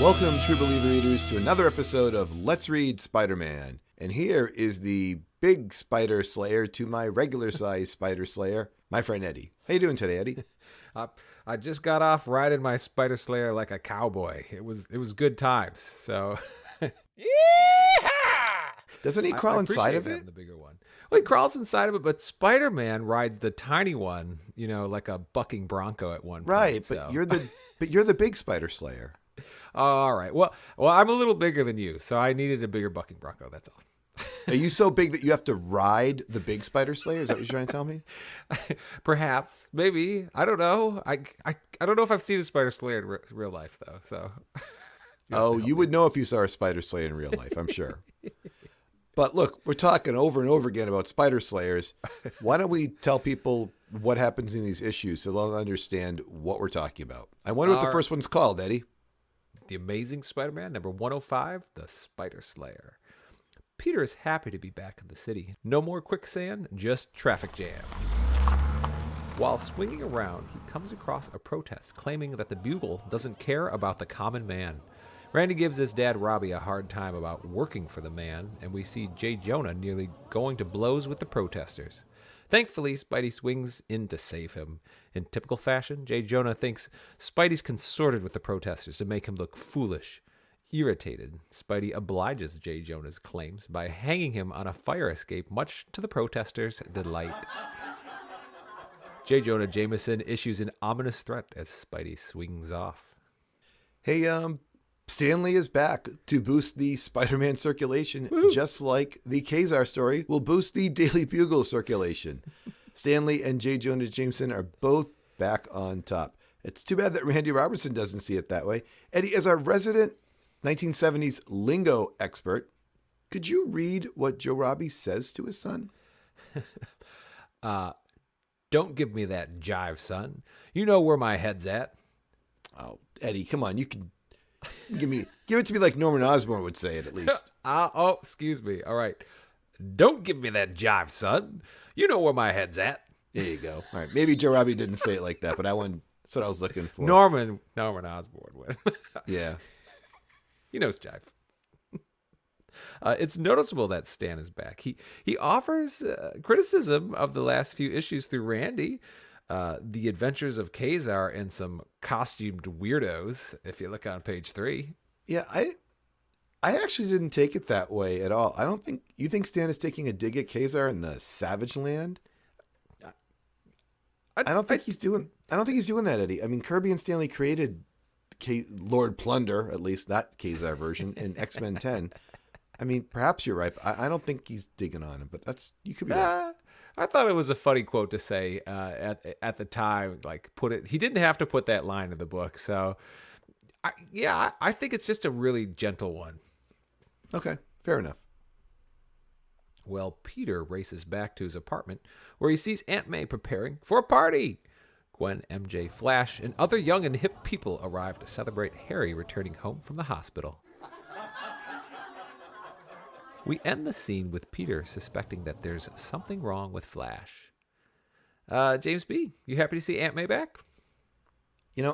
Welcome, true believer readers, to another episode of Let's Read Spider-Man. And here is the big spider slayer to my regular size spider slayer, my friend Eddie. How you doing today, Eddie? I just got off riding my spider slayer like a cowboy. It was good times. So, yeehaw! Doesn't he crawl inside of it? The bigger one. Well, he crawls inside of it, but Spider-Man rides the tiny one, like a bucking bronco at one point. Right, so. but you're the big spider slayer. All right. Well, I'm a little bigger than you, so I needed a bigger bucking bronco. That's all. Are you so big that you have to ride the big spider slayer? Is that what you're trying to tell me? Perhaps, maybe. I don't know. I don't know if I've seen a spider slayer in real life though. So. You would know if you saw a spider slayer in real life, I'm sure. But look, we're talking over and over again about spider slayers. Why don't we tell people what happens in these issues so they'll understand what we're talking about? I wonder what the first one's called, Eddie. The Amazing Spider-Man, number 105, The Spider Slayer. Peter is happy to be back in the city. No more quicksand, just traffic jams. While swinging around, he comes across a protest claiming that the Bugle doesn't care about the common man. Randy gives his dad Robbie a hard time about working for the man, and we see J. Jonah nearly going to blows with the protesters. Thankfully, Spidey swings in to save him. In typical fashion, J. Jonah thinks Spidey's consorted with the protesters to make him look foolish. Irritated, Spidey obliges J. Jonah's claims by hanging him on a fire escape, much to the protesters' delight. J. Jonah Jameson issues an ominous threat as Spidey swings off. Hey, Stanley is back to boost the Spider-Man circulation, just like the Kazar story will boost the Daily Bugle circulation. Stanley and J. Jonah Jameson are both back on top. It's too bad that Randy Robertson doesn't see it that way. Eddie, as our resident 1970s lingo expert, could you read what Joe Robbie says to his son? Don't give me that jive, son. You know where my head's at. Oh, Eddie, come on. You can give it to me like Norman Osborn would say it, at least. Excuse me. All right. Don't give me that jive, son. You know where my head's at. There you go. All right. Maybe Joe Robbie didn't say it like that, but that's what I was looking for. Norman Osborn would. Yeah. He knows jive. It's noticeable that Stan is back. He offers criticism of the last few issues through Randy. The Adventures of Kazar and some costumed weirdos, if you look on page 3. Yeah, I actually didn't take it that way at all. I don't think you think Stan is taking a dig at Kazar in the Savage Land. I don't think he's doing that, Eddie. I mean, Kirby and Stanley created Lord Plunder, at least that Kazar version, in X-Men 10. I mean, perhaps you're right. But I don't think he's digging on him, but you could be right. I thought it was a funny quote to say at the time. Like, he didn't have to put that line in the book. So, I think it's just a really gentle one. Okay, fair enough. Well, Peter races back to his apartment where he sees Aunt May preparing for a party. Gwen, MJ, Flash, and other young and hip people arrive to celebrate Harry returning home from the hospital. We end the scene with Peter suspecting that there's something wrong with Flash. James B., you happy to see Aunt May back? I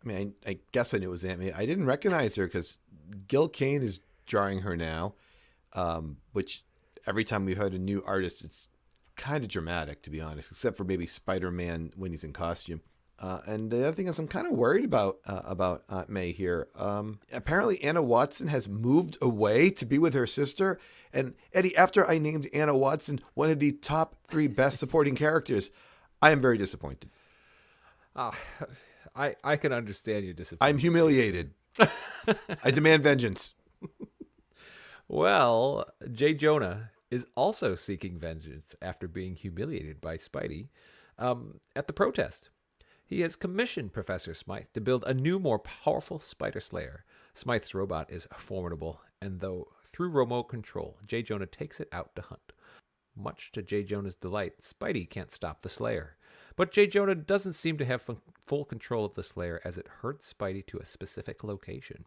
mean, I guess I knew it was Aunt May. I didn't recognize her because Gil Kane is drawing her now, which every time we've had a new artist, it's kind of dramatic, to be honest, except for maybe Spider-Man when he's in costume. And the other thing is I'm kind of worried about Aunt May here. Apparently Anna Watson has moved away to be with her sister. And Eddie, after I named Anna Watson one of the top 3 best supporting characters, I am very disappointed. I can understand your disappointment. I'm humiliated. I demand vengeance. Well, J. Jonah is also seeking vengeance after being humiliated by Spidey at the protest. He has commissioned Professor Smythe to build a new, more powerful Spider Slayer. Smythe's robot is formidable, and through remote control, J. Jonah takes it out to hunt. Much to J. Jonah's delight, Spidey can't stop the Slayer. But J. Jonah doesn't seem to have full control of the Slayer as it hurts Spidey to a specific location.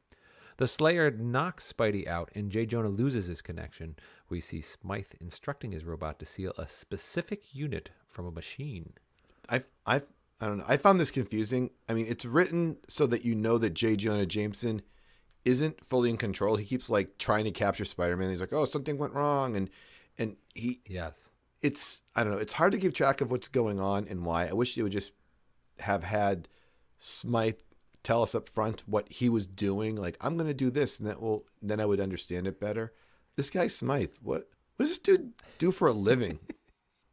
The Slayer knocks Spidey out, and J. Jonah loses his connection. We see Smythe instructing his robot to steal a specific unit from a machine. I I don't know. I found this confusing. I mean, it's written so that you know that J. Jonah Jameson isn't fully in control. He keeps like trying to capture Spider-Man. He's like, oh, something went wrong. And Yes. it's, I don't know. It's hard to keep track of what's going on and why. I wish they would just have had Smythe tell us up front what he was doing. Like, I'm going to do this, and then I would understand it better. This guy Smythe, what does this dude do for a living?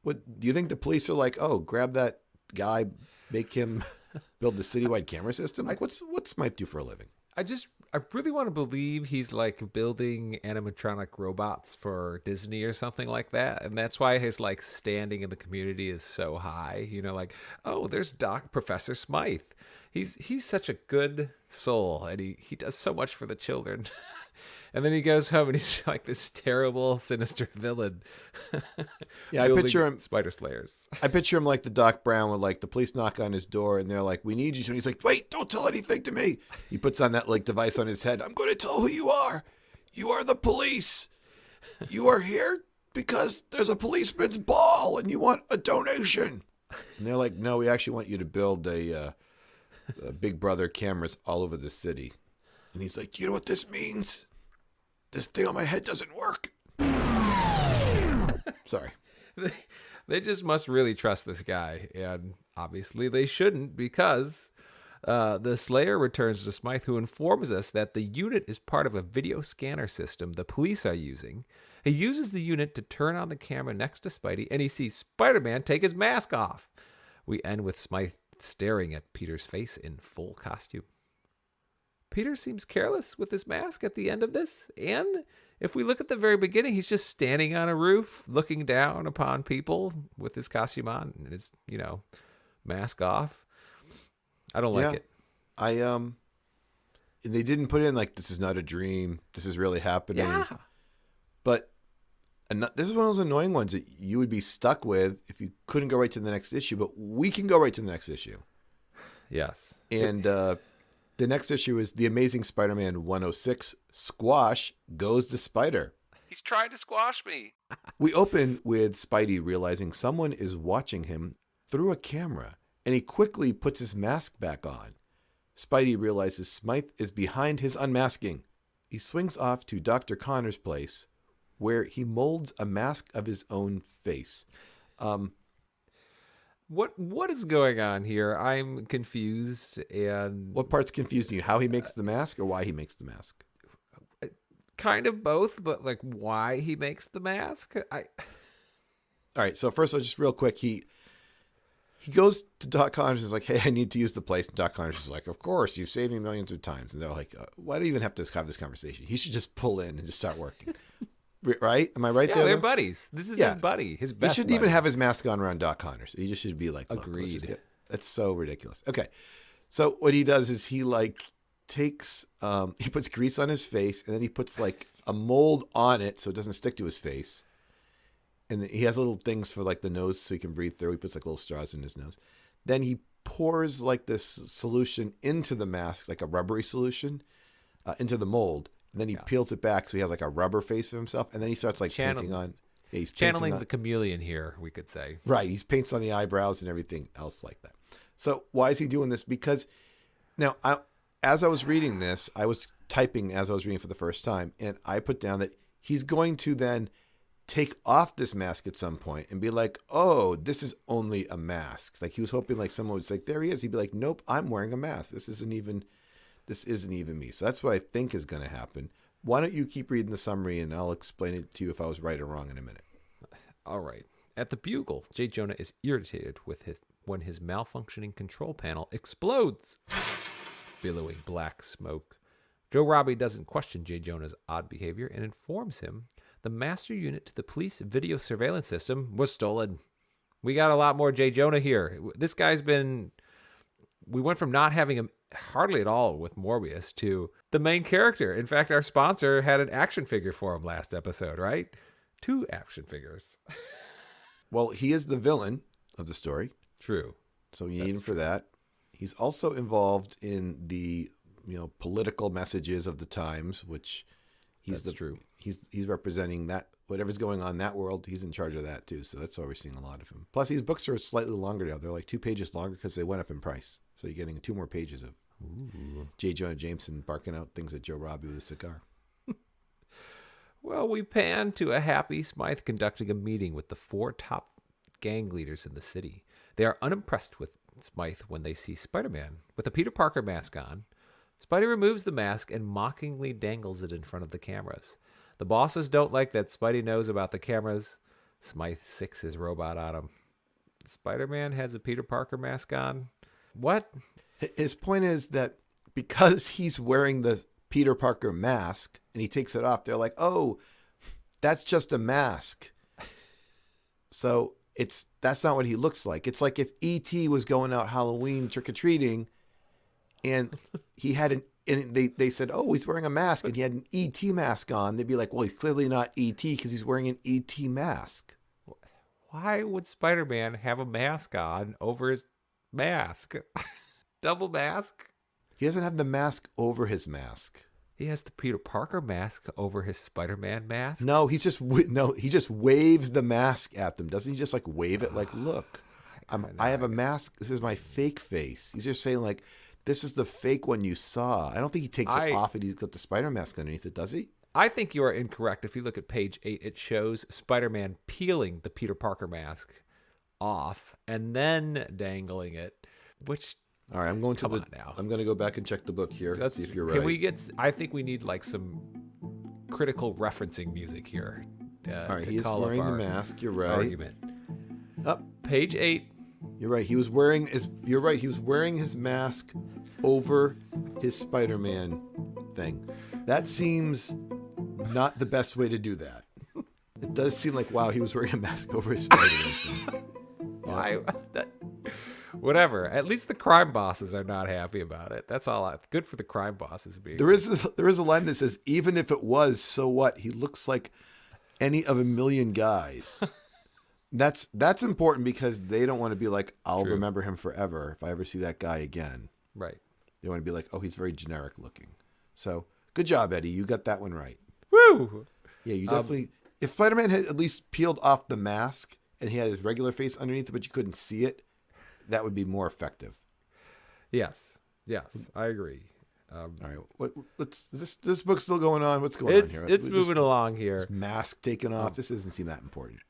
What do you think the police are like? Oh, grab that guy, make him build the citywide camera system. Like, what's Smythe do for a living? I really want to believe he's like building animatronic robots for Disney or something like that. And that's why his like standing in the community is so high. You know, like, oh, there's Professor Smythe. He's such a good soul, and he does so much for the children. And then he goes home and he's like this terrible, sinister villain. Yeah, I picture him Spider Slayers. I picture him like the Doc Brown when like the police knock on his door and they're like, "We need you," and he's like, "Wait, don't tell anything to me." He puts on that like device on his head. "I'm going to tell who you are. You are the police. You are here because there's a policeman's ball and you want a donation." And they're like, "No, we actually want you to build a Big Brother cameras all over the city." And he's like, "Do you know what this means? This thing on my head doesn't work." Sorry. They just must really trust this guy. And obviously they shouldn't, because the Slayer returns to Smythe, who informs us that the unit is part of a video scanner system the police are using. He uses the unit to turn on the camera next to Spidey, and he sees Spider-Man take his mask off. We end with Smythe staring at Peter's face in full costume. Peter seems careless with his mask at the end of this, and if we look at the very beginning, he's just standing on a roof looking down upon people with his costume on and his, mask off. I don't like it. They didn't put in like, this is not a dream, this is really happening. Yeah. But this is one of those annoying ones that you would be stuck with if you couldn't go right to the next issue, but we can go right to the next issue. Yes. And the next issue is The Amazing Spider-Man 106, Squash Goes the Spider. He's trying to squash me. We open with Spidey realizing someone is watching him through a camera, and he quickly puts his mask back on. Spidey realizes Smythe is behind his unmasking. He swings off to Dr. Connor's place, where he molds a mask of his own face. What is going on here? I'm confused. And what part's confusing you? How he makes the mask or why he makes the mask? Kind of both, but like why he makes the mask? All right, so first of all, just real quick, he goes to Doc Connors and is like, "Hey, I need to use the place." And Doc Connors is like, "Of course, you've saved me millions of times." And they're like, "Why do you even have to have this conversation? He should just pull in and just start working." Right? Am I right there? Yeah, they're buddies. This is his buddy, his best He shouldn't buddy. even have his mask on around Doc Connors. He just should be like, "Look, agreed." That's so ridiculous. Okay. So what he does is he like takes, he puts grease on his face, and then he puts like a mold on it so it doesn't stick to his face. And he has little things for like the nose so he can breathe through. He puts like little straws in his nose. Then he pours like this solution into the mask, like a rubbery solution, into the mold. And then he peels it back so he has like a rubber face of himself. And then he starts like painting on. Yeah, he's channeling the chameleon here, we could say. Right. He paints on the eyebrows and everything else like that. So why is he doing this? Because now, as I was reading this, I was typing as I was reading for the first time. And I put down that he's going to then take off this mask at some point and be like, "Oh, this is only a mask." Like he was hoping like someone would say, "There he is." He'd be like, "Nope, I'm wearing a mask. This isn't even me." So that's what I think is going to happen. Why don't you keep reading the summary and I'll explain it to you if I was right or wrong in a minute. All right. At the Bugle, J. Jonah is irritated when his malfunctioning control panel explodes, billowing black smoke. Joe Robbie doesn't question J. Jonah's odd behavior and informs him the master unit to the police video surveillance system was stolen. We got a lot more J. Jonah here. This guy's been... We went from not having him hardly at all with Morbius to the main character. In fact, our sponsor had an action figure for him last episode, right? 2 action figures. Well, he is the villain of the story. True. So you need him for that. He's also involved in the political messages of the times, which he's true. He's representing that whatever's going on in that world, he's in charge of that too. So that's why we're seeing a lot of him. Plus, these books are slightly longer now. They're like 2 pages longer because they went up in price. So you're getting 2 more pages of J. Jonah Jameson barking out things at Joe Robbie with a cigar. Well, we pan to a happy Smythe conducting a meeting with the 4 top gang leaders in the city. They are unimpressed with Smythe when they see Spider-Man with a Peter Parker mask on. Spidey removes the mask and mockingly dangles it in front of the cameras. The bosses don't like that Spidey knows about the cameras. Smythe sicks his robot on him. Spider-Man has a Peter Parker mask on. What? His point is that because he's wearing the Peter Parker mask and he takes it off, they're like, oh, that's just a mask. So that's not what he looks like. It's like if E.T. was going out Halloween trick-or-treating and he had and they said, oh, he's wearing a mask and he had an E.T. mask on. They'd be like, well, he's clearly not E.T. because he's wearing an E.T. mask. Why would Spider-Man have a mask on over his mask? Double mask? He doesn't have the mask over his mask. He has the Peter Parker mask over his Spider-Man mask? No, he just waves the mask at them. Doesn't he just like wave it like, look, I have a mask. This is my fake face. He's just saying like, this is the fake one you saw. I don't think he takes it off and he's got the Spider mask underneath it, does he? I think you are incorrect. If you look at page 8, it shows Spider-Man peeling the Peter Parker mask off and then dangling it, which... All right, I'm going to go back and check the book here. See if you're right. I think we need like some critical referencing music here. All right, he is wearing the mask. You're right. Argument. Up. Page 8. You're right. He was wearing his mask over his Spider-Man thing. That seems not the best way to do that. It does seem like, wow, he was wearing a mask over his Spider-Man thing. Why? Whatever. At least the crime bosses are not happy about it. That's all. Good for the crime bosses being. There is a line that says, even if it was, so what? He looks like any of a million guys. That's important because they don't want to be like, I'll remember him forever if I ever see that guy again. Right. They want to be like, oh, he's very generic looking. So good job, Eddie. You got that one right. Woo! Yeah, you definitely. If Spider-Man had at least peeled off the mask and he had his regular face underneath it, but you couldn't see it, that would be more effective. Yes, I agree. All right, this book's still going on. What's going on here? It's moving along here. This mask taken off. This doesn't seem that important.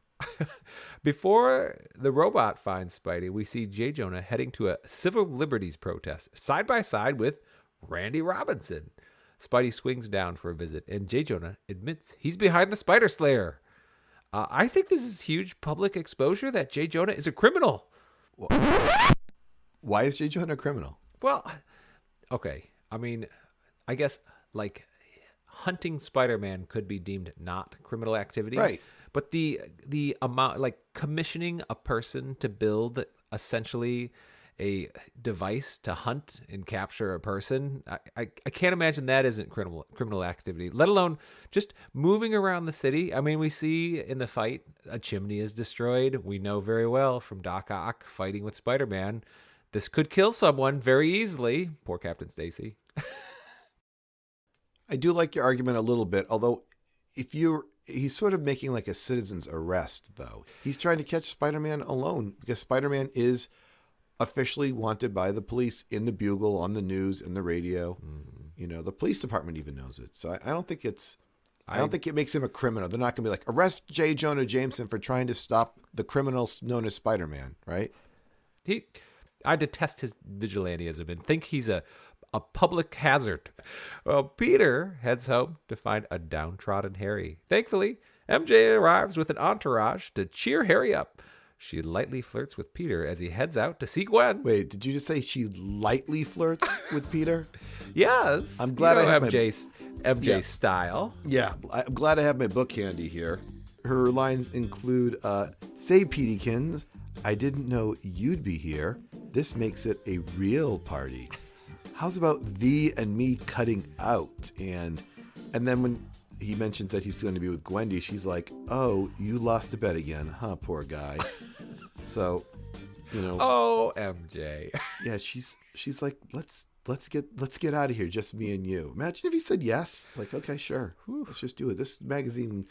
Before the robot finds Spidey, we see J. Jonah heading to a civil liberties protest side by side with Randy Robinson. Spidey swings down for a visit, and J. Jonah admits he's behind the Spider Slayer. I think this is huge public exposure that J. Jonah is a criminal. Why is J. Jonah a criminal? Well, okay. I mean, I guess like hunting Spider-Man could be deemed not criminal activity. Right. But the amount, like commissioning a person to build essentially a device to hunt and capture a person, I can't imagine that isn't criminal activity, let alone just moving around the city. I mean, we see in the fight, a chimney is destroyed. We know very well from Doc Ock fighting with Spider-Man, this could kill someone very easily. Poor Captain Stacy. I do like your argument a little bit, although he's sort of making like a citizen's arrest, though. He's trying to catch Spider-Man alone because Spider-Man is officially wanted by the police in the Bugle, on the news, in the radio. Mm. The police department even knows it. So I don't think I don't think it makes him a criminal. They're not going to be like, arrest J. Jonah Jameson for trying to stop the criminal known as Spider-Man, right? I detest his vigilantism and think he's a public hazard. Well, Peter heads home to find a downtrodden Harry. Thankfully, MJ arrives with an entourage to cheer Harry up. She lightly flirts with Peter as he heads out to see Gwen. Wait, did you just say she lightly flirts with Peter? Yes. I'm glad I have MJ style. Yeah, I'm glad I have my book handy here. Her lines include, say, Petykins, I didn't know you'd be here. This makes it a real party. How's about thee and me cutting out? And then when he mentions that he's going to be with Gwendy, she's like, oh, you lost a bet again, huh, poor guy. So, oh, MJ. Yeah, she's like, let's get out of here, just me and you. Imagine if he said yes. Like, okay, sure. Let's just do it. This magazine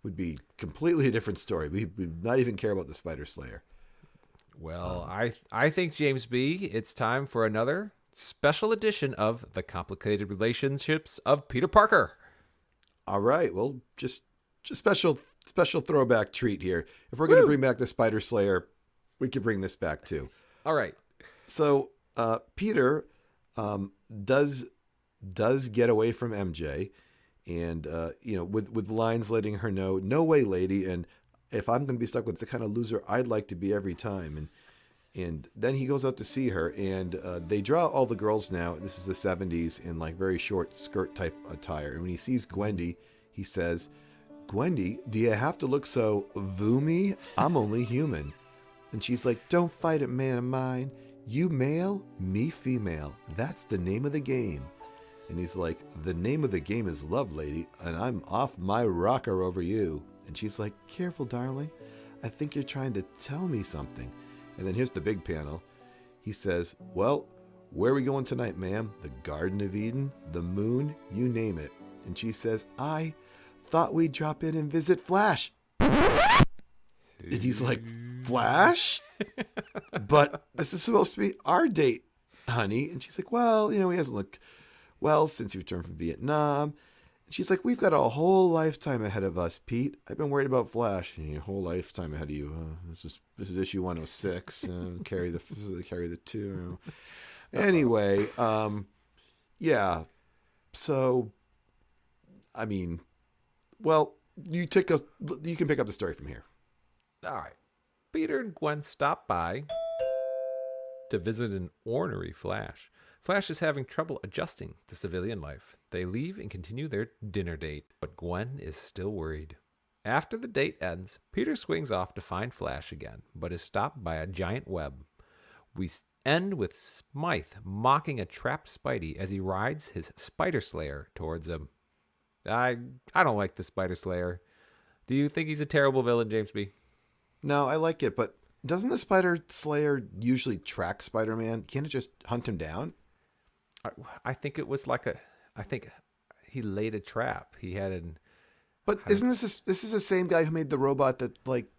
would be completely a different story. We would not even care about the Spider Slayer. Well, I think, James B., it's time for another special edition of The Complicated Relationships of Peter Parker. All right. Well, just special throwback treat here. If we're going to bring back the Spider Slayer, we could bring this back too. All right. So Peter does get away from MJ, and with lines letting her know, "No way, lady," and if I'm going to be stuck with the kind of loser I'd like to be every time, and then he goes out to see her, and they draw all the girls now. This is the 70s in like very short skirt type attire, and when he sees Gwendy, he says, "Gwendy, do you have to look so voomy? I'm only human." And she's like, "Don't fight it, man of mine. You male, me female. That's the name of the game." And he's like, "The name of the game is love, lady, and I'm off my rocker over you." And she's like, "Careful, darling. I think you're trying to tell me something." And then here's the big panel. He says, "Well, where are we going tonight, ma'am? The Garden of Eden, the moon, you name it." And she says, "I thought we'd drop in and visit Flash." And he's like, "Flash? But this is supposed to be our date, honey." And she's like, "Well, he hasn't looked well since he returned from Vietnam." And she's like, "We've got a whole lifetime ahead of us, Pete. I've been worried about Flash." And a whole lifetime ahead of you. This is issue 106. Carry the two. Anyway, yeah. So, I mean, well, you can pick up the story from here. All right. Peter and Gwen stop by to visit an ornery Flash. Flash is having trouble adjusting to civilian life. They leave and continue their dinner date, but Gwen is still worried. After the date ends, Peter swings off to find Flash again, but is stopped by a giant web. We end with Smythe mocking a trapped Spidey as he rides his Spider Slayer towards him. I don't like the Spider Slayer. Do you think he's a terrible villain, James B.? No, I like it, but doesn't the Spider Slayer usually track Spider-Man? Can't it just hunt him down? I think it was I think he laid a trap. He had an... But isn't this is the same guy who made the robot that, like,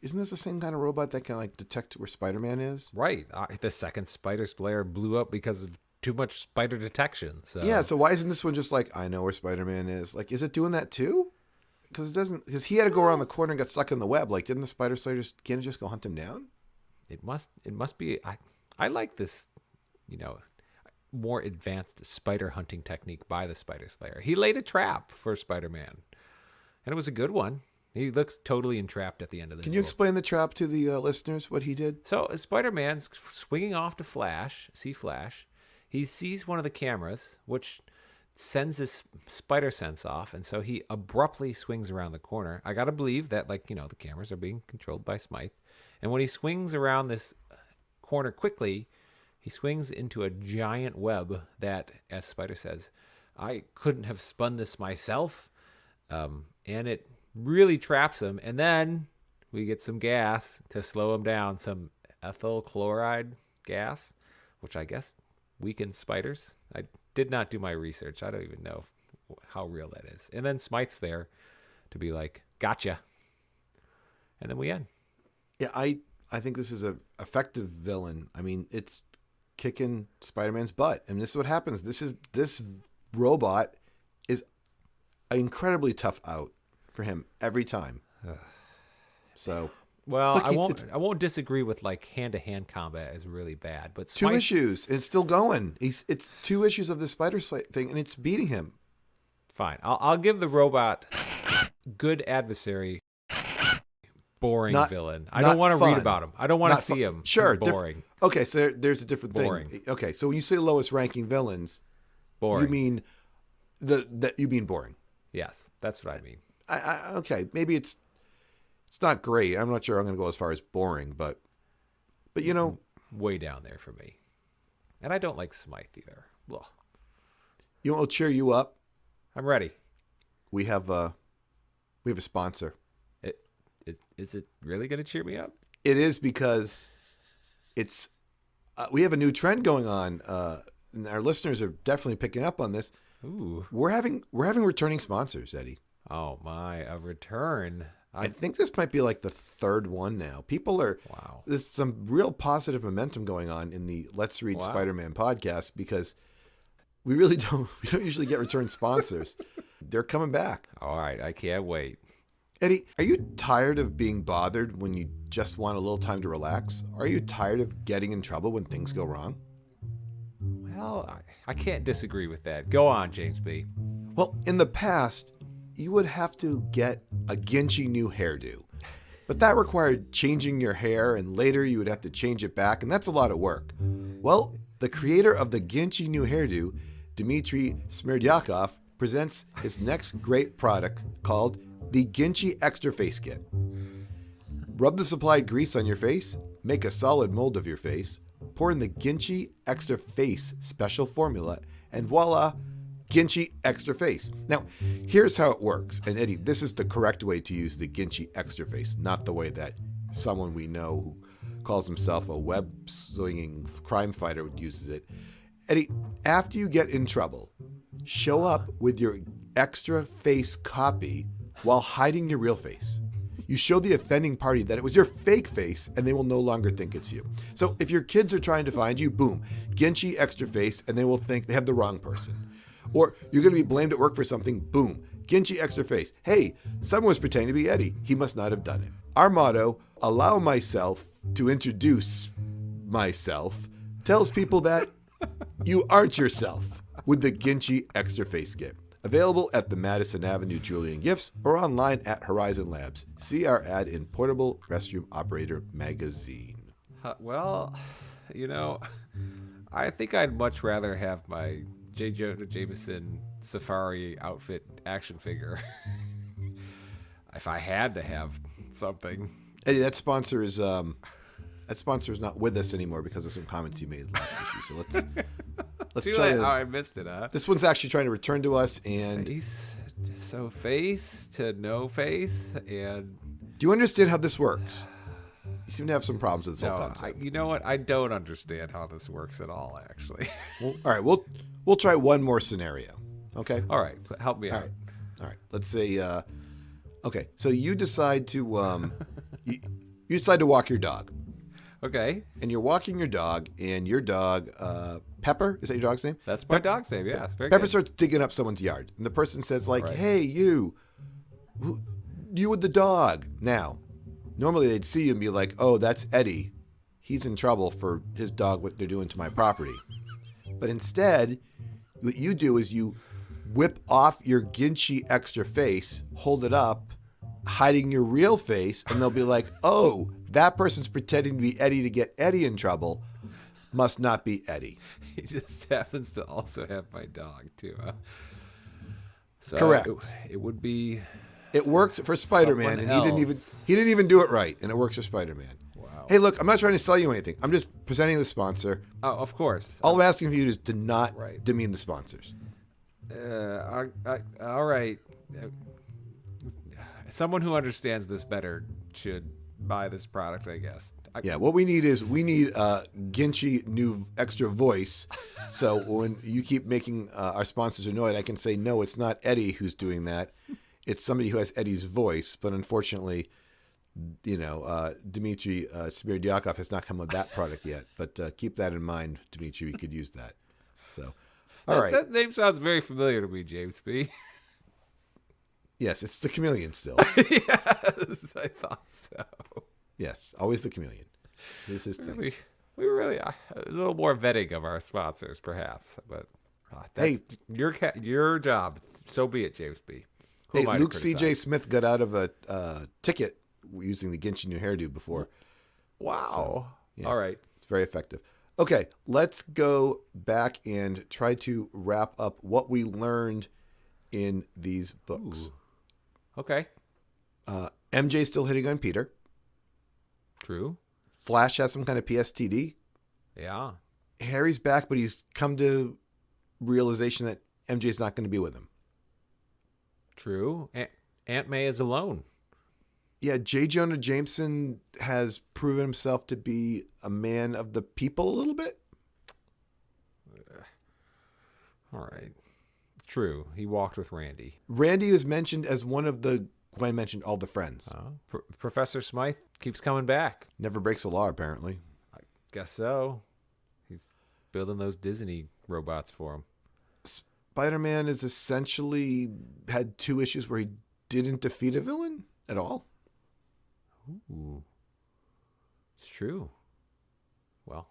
isn't this the same kind of robot that can, like, detect where Spider-Man is? Right. The second Spider Slayer blew up because of too much spider detection. So yeah, so why isn't this one just like, I know where Spider-Man is? Like, is it doing that too? Because he had to go around the corner and got stuck in the web. Like, didn't the Spider Slayer can't it just go hunt him down? It must be. I like this, more advanced spider hunting technique by the Spider Slayer. He laid a trap for Spider-Man, and it was a good one. He looks totally entrapped at the end of this. Can you explain the trap to the listeners, what he did? So Spider-Man's swinging off to see Flash. He sees one of the cameras, which sends his spider sense off, and so he abruptly swings around the corner. I gotta believe that, the cameras are being controlled by Smythe. And when he swings around this corner quickly, he swings into a giant web that, as Spider says, "I couldn't have spun this myself." And it really traps him. And then we get some gas to slow him down, some ethyl chloride gas, which I guess weakens spiders. I did not do my research. I don't even know how real that is. And then Smythe's there to be like, "Gotcha." And then we end. Yeah, I think this is a effective villain. I mean, it's kicking Spider-Man's butt. And this is what happens. This robot is an incredibly tough out for him every time. So, well, look, I won't disagree with hand-to-hand combat is really bad, but two issues. It's still going. It's 2 issues of the Spider Slayer thing, and it's beating him. Fine. I'll give the robot good adversary, boring villain. I don't want to read about him. I don't want to see him. Sure, boring. Okay, so there's a different boring thing. Okay, so when you say lowest ranking villains, boring. You mean you mean boring. Yes, that's what I mean. Okay, maybe it's not great. I'm not sure I'm going to go as far as boring, but way down there for me. And I don't like Smythe either. Ugh. You want to cheer you up? I'm ready. We have a sponsor. Is it really going to cheer me up? It is, because it's we have a new trend going on, and our listeners are definitely picking up on this. Ooh. We're having returning sponsors, Eddie. Oh my, a return. I think this might be like the third one now. Wow. There's some real positive momentum going on in the Let's Read Wow. Spider-Man podcast because we really don't usually get return sponsors. They're coming back. All right, I can't wait. Eddie, are you tired of being bothered when you just want a little time to relax? Are you tired of getting in trouble when things go wrong? Well, I can't disagree with that. Go on, James B. Well, in the past, you would have to get a Ginchy new hairdo. But that required changing your hair, and later you would have to change it back, and that's a lot of work. Well, the creator of the Ginchy new hairdo, Dmitry Smirdyakov, presents his next great product called the Ginchy Extra Face Kit. Rub the supplied grease on your face, make a solid mold of your face, pour in the Ginchy Extra Face special formula, and voila, Ginchy Extra Face. Now, here's how it works. And Eddie, this is the correct way to use the Ginchy Extra Face, not the way that someone we know who calls himself a web-slinging crime fighter uses it. Eddie, after you get in trouble, show up with your extra face copy while hiding your real face. You show the offending party that it was your fake face, and they will no longer think it's you. So if your kids are trying to find you, boom, Ginchy Extra Face, and they will think they have the wrong person. Or you're going to be blamed at work for something, boom, Ginchy Extra Face. Hey, someone was pretending to be Eddie. He must not have done it. Our motto, allow myself to introduce myself, tells people that you aren't yourself with the Ginchy Extra Face Kit. Available at the Madison Avenue Julian Gifts or online at Horizon Labs. See our ad in Portable Restroom Operator magazine. Well, I think I'd much rather have my Jonah Jameson safari outfit action figure. If I had to have something. Eddie, that sponsor is not with us anymore because of some comments you made last issue. So let's try to. Oh, I missed it, huh? This one's actually trying to return to us, and face to no face, and do you understand how this works? You seem to have some problems with this whole concept. You know what? I don't understand how this works at all, actually. Well, all right, we'll try one more scenario. Okay. All right, help me out. All right. Let's say. Okay, so you decide to you decide to walk your dog. Okay. And you're walking your dog, and your dog, Pepper, is that your dog's name? That's my dog's name, yeah. Very Pepper good. starts digging up someone's yard. And the person says, like, Right. Hey, you with the dog. Now, normally they'd see you and be like, oh, that's Eddie. He's in trouble for his dog, what they're doing to my property. But instead, what you do is you whip off your Ginchy Extra Face, hold it up, hiding your real face, and they'll be like, oh, that person's pretending to be Eddie to get Eddie in trouble. Must not be Eddie. He just happens to also have my dog, too. So Correct. It would be... It worked for Spider-Man, and he didn't even do it right, and it works for Spider-Man. Wow. Hey, look, I'm not trying to sell you anything. I'm just presenting the sponsor. Oh, of course. All I'm asking of you is to not Right. demean the sponsors. All right. Someone who understands this better should buy this product, I guess. Yeah, what we need Ginchy new extra voice. So when you keep making our sponsors annoyed, I can say, no, it's not Eddie who's doing that. It's somebody who has Eddie's voice. But unfortunately, Dmitry Smirdyakov has not come with that product yet. But keep that in mind, Dmitry. We could use that. So, all right. That name sounds very familiar to me, James B. Yes, it's the Chameleon still. Yes, I thought so. Yes, always the Chameleon. This is thing. We really a little more vetting of our sponsors, perhaps. But that's your job. So be it, James B. Who Hey, am I to Luke criticize? C.J. Smith got out of a ticket using the Ginchy new hairdo before. Wow. So, yeah. All right. It's very effective. Okay, let's go back and try to wrap up what we learned in these books. Ooh. Okay. MJ's still hitting on Peter. True. Flash has some kind of PSTD. Yeah. Harry's back, but he's come to realization that MJ's not going to be with him. True. Aunt May is alone. Yeah, J. Jonah Jameson has proven himself to be a man of the people a little bit. All right. True. He walked with Randy. Randy is mentioned as one of the, Gwen mentioned all the friends. Professor Smythe keeps coming back. Never breaks a law, apparently. I guess so. He's building those Disney robots for him. Spider-Man is essentially had 2 issues where he didn't defeat a villain at all. Ooh. It's true. Well.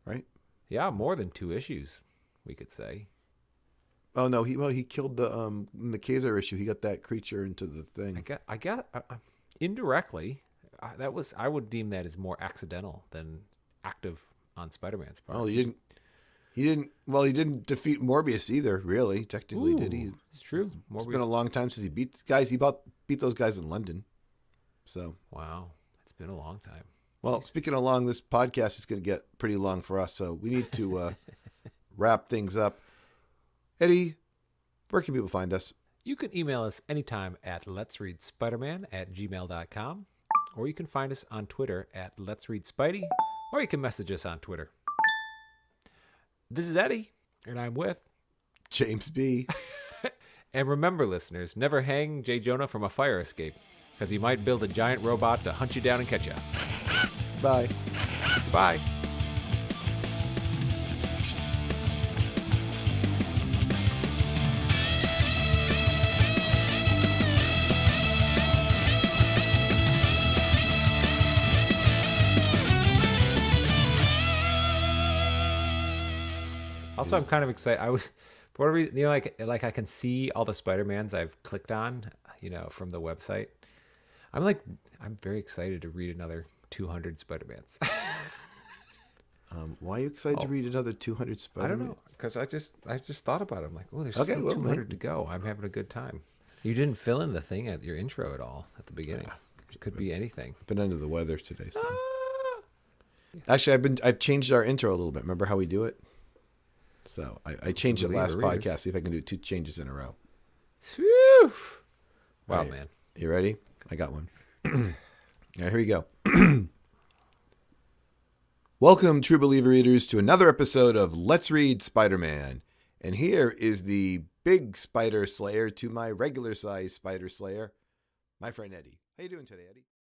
Right? Yeah, more than 2 issues, we could say. Oh no, he killed the in the Kaiser issue. He got that creature into the thing. I got indirectly. I would deem that as more accidental than active on Spider-Man's part. Oh, he didn't defeat Morbius either. Really, technically, did he? It's true. It's been a long time since he beat guys. He beat those guys in London. So wow, it's been a long time. Well, speaking of long, this podcast is going to get pretty long for us, so we need to wrap things up. Eddie, where can people find us? You can email us anytime at letsreadspiderman@gmail.com, or you can find us on Twitter at letsreadspidey, or you can message us on Twitter. This is Eddie, and I'm with James B. And remember, listeners, never hang J. Jonah from a fire escape, because he might build a giant robot to hunt you down and catch you. Bye. Bye. Also, I'm kind of excited. I was, for whatever reason, like I can see all the Spider-Mans I've clicked on, from the website. I'm very excited to read another 200 Spider-Mans. Why are you excited to read another 200 Spider-Man? I don't know, because I just thought about it. I'm like, oh, there's still 200 to go. I'm having a good time. You didn't fill in the thing at your intro at all at the beginning. It could be anything. I've been under the weather today. So. Actually, I've changed our intro a little bit. Remember how we do it? So I changed it last podcast. See if I can do 2 changes in a row. Whew. Wow, right. Man. You ready? I got one. All right, here we go. Welcome, True Believer readers, to another episode of Let's Read Spider-Man. And here is the big spider slayer to my regular size spider slayer, my friend Eddie. How you doing today, Eddie?